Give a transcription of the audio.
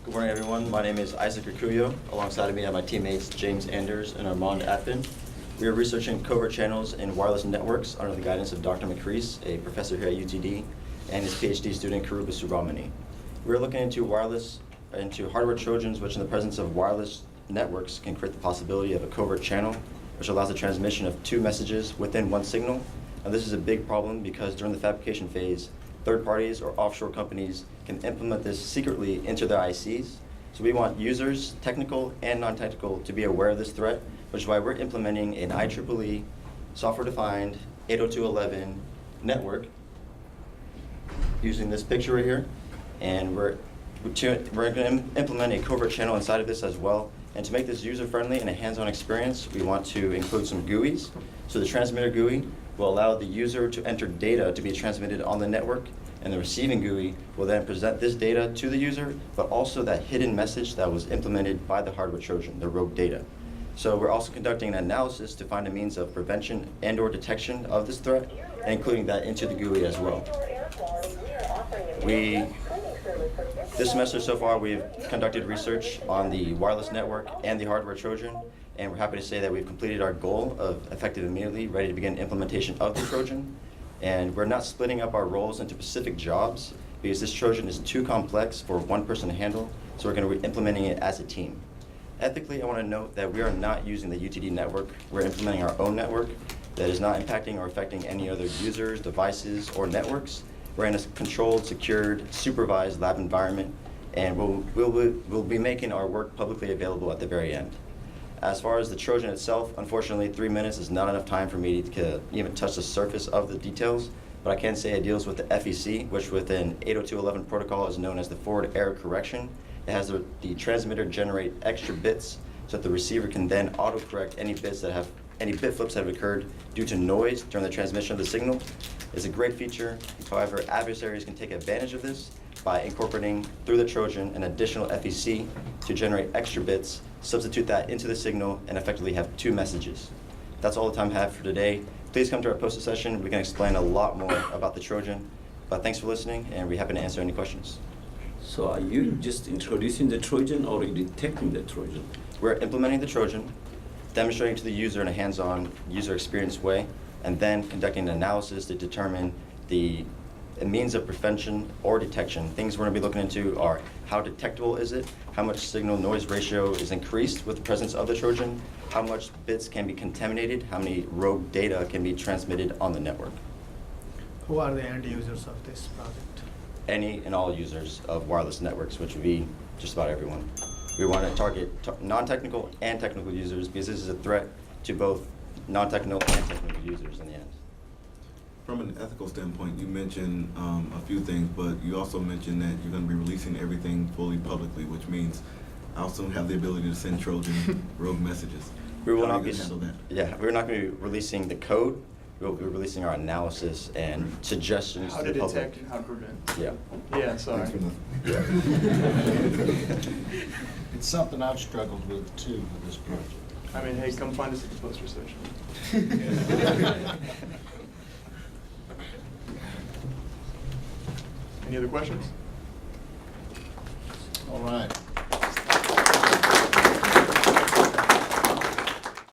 Good morning, everyone. My name is Isaac Rikuyo. Alongside of me are my teammates James Anders and Armand Atpin. We are researching covert channels in wireless networks under the guidance of Dr. McCrease, a professor here at UTD, and his PhD student Karuba Subramani. We are looking into hardware trojans, which in the presence of wireless networks can create the possibility of a covert channel, which allows the transmission of two messages within one signal. Now, this is a big problem because during the fabrication phase, third parties or offshore companies can implement this secretly into their ICs. So we want users, technical and non-technical, to be aware of this threat, which is why we're implementing an IEEE software-defined 802.11 network using this picture right here. And we're going to implement a covert channel inside of this as well. And to make this user-friendly and a hands-on experience, we want to include some GUIs. So the transmitter GUI will allow the user to enter data to be transmitted on the network, and the receiving GUI will then present this data to the user, but also that hidden message that was implemented by the hardware Trojan, the rogue data. So we're also conducting an analysis to find a means of prevention and/or detection of this threat, and including that into the GUI as well. This semester so far, we've conducted research on the wireless network and the hardware Trojan, and we're happy to say that we've completed our goal of effective immediately, ready to begin implementation of the Trojan. And we're not splitting up our roles into specific jobs because this Trojan is too complex for one person to handle, so we're going to be implementing it as a team. Ethically, I want to note that we are not using the UTD network. We're implementing our own network that is not impacting or affecting any other users, devices, or networks. We're in a controlled, secured, supervised lab environment, and we'll be making our work publicly available at the very end. As far as the Trojan itself, unfortunately, 3 minutes is not enough time for me to even touch the surface of the details, but I can say it deals with the FEC, which within 802.11 protocol is known as the forward error correction. It has the transmitter generate extra bits so that the receiver can then auto-correct any bits that have any bit flips that have occurred due to noise during the transmission of the signal. It's a great feature. However, adversaries can take advantage of this by incorporating through the Trojan an additional FEC to generate extra bits, substitute that into the signal, and effectively have two messages. That's all the time I have for today. Please come to our poster session. We can explain a lot more about the Trojan. But thanks for listening, and we're happy to answer any questions. So are you just introducing the Trojan or are you detecting the Trojan? We're implementing the Trojan, demonstrating to the user in a hands-on user experience way, and then conducting an analysis to determine the means of prevention or detection. Things we're going to be looking into are how detectable is it, how much signal-noise ratio is increased with the presence of the Trojan, how much bits can be contaminated, how many rogue data can be transmitted on the network. Who are the end users of this project? Any and all users of wireless networks, which would be just about everyone. We want to target non-technical and technical users because this is a threat to both non-technical and technical users in the end. From an ethical standpoint, you mentioned a few things, but you also mentioned that you're going to be releasing everything fully publicly, which means I'll soon have the ability to send Trojan rogue messages. We will How not are you be. gonna handle that? Yeah, we're not going to be releasing the code. We'll be releasing our analysis and suggestions How to to the detect public. and how to prevent. Yeah. Yeah, sorry. Thanks for It's something I've struggled with too with this project. I mean, hey, come find us at the poster session. Any other questions?